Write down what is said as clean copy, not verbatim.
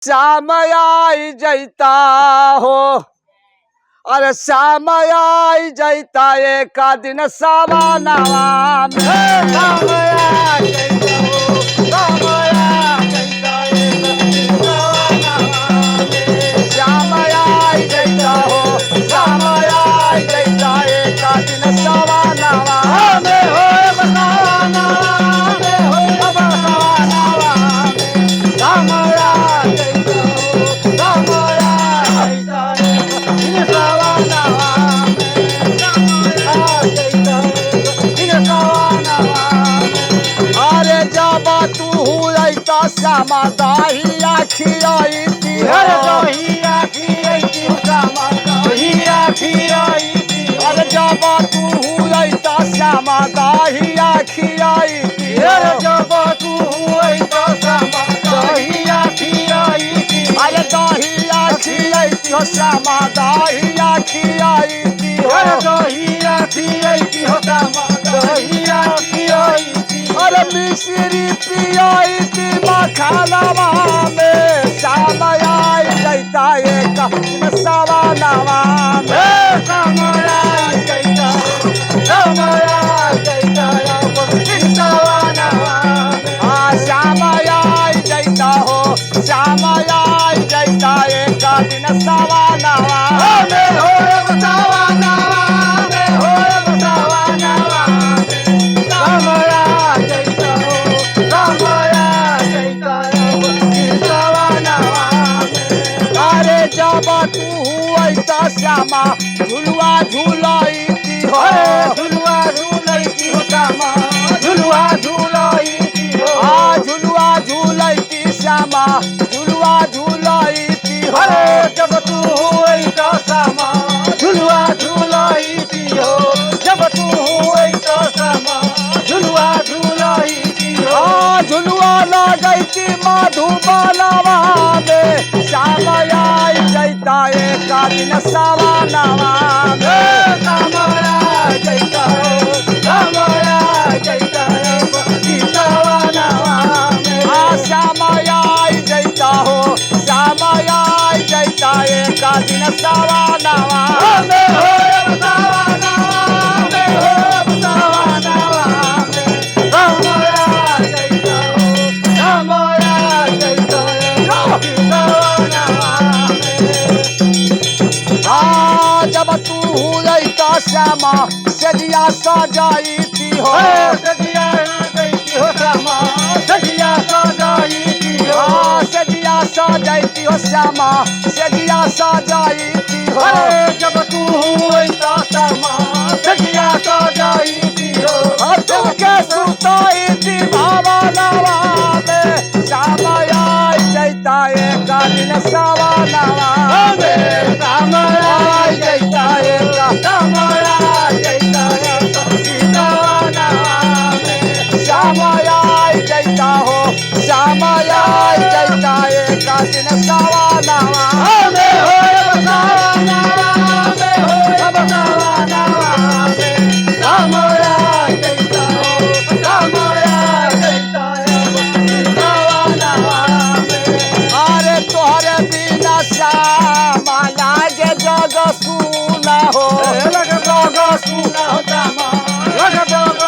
श्याम आई जैता हो, अरे श्याम आई जैता एक दिन सवानावा में। श्याम आई जैता हो, श्याम आई जैता एक दिन सवानावा में। श्याम आई जैता हो, श्याम आई जैता एक दिन सवानावा में हो सवानावा में, हो सवानावा में। श्याम आई जैता हो, श्याम आई जैता एक दिन सवानावा में। श्याम आई जैता एक दिन सवानावा में। अरे जब तू हुआ श्यामा दाही आखी आई थी अरे दहिया खियाई श्यामा दहिया खियाई। अरे जब तू हुआ श्यामा दाही आखी आई थी अरे जब तू हुई तो श्यामा दहिया खियाई। अरे दाही आखी आई थी श्यामा दाही आखी आई थी अरे दहिया खियाई हो श्यामा दहिया खियाई। अरे मिश्री पियाई थी मखानावा में। श्याम आई जैता एक सवानावा में। श्याम आई जैता श्याम आई जैता दिन सवानावा में। श्याम आई जैता हो, श्याम आई जैता एक दिन सवानावा में हो सवानावा में, हो सवानावा में। श्याम आई जैता हो, श्याम आई जैता दिन सवानावा में। अरे जब तू हुआ श्यामा झुलुआ झुलाई थी हो। झुलुआ झुलैती हो श्यामा झुलुआ झुलैती हो। झुलुआ झुलाई थी श्यामा झुलुआ झुलाई थी हो। अरे जब तू हुई तो श्यामा झुलुआ झुलैती हो। जब तू हुई तो श्यामा झुलुआ झुलैती हो। झुलुआ लगई थी मधुबनवा में। श्याम आई जैता एक दिन सवानावा में। श्याम आई जैता हो, श्याम आई जैता दिन सवानावा में। श्याम आई जैता हो, श्याम आई जैता एक दिन सवानावा में हो सवानावा में, हो सवानावा में। श्याम आई जैता हो, श्याम आई जैता दिन सवानावा में। जब तू हुआ श्यामा सजिया सजाई थी हो। सजिया गई हो श्यामा सजिया सजाई थी हो। सजिया सजाई थी हो श्यामा सजिया सजाई थी हो। अरे जब तू हुई तो श्यामा सजिया सजाई थी हो। तुमके सुताई थी भावनावा में। श्याम आई जैता एक दिन सवानावा में। श्याम आई जैता एक श्याम आई जैता दिन सवानावा में। श्याम आई जैता हो, श्याम आई जैता एक दिन सवानावा में हो सवानावा में, हो सवानावा में। श्याम आई जैता हो, श्याम आई जैता दिन सवानावा में। अरे तोहरे बिना श्याम लागे जग सुना हो। लग जग सुना हो श्यामा लग जग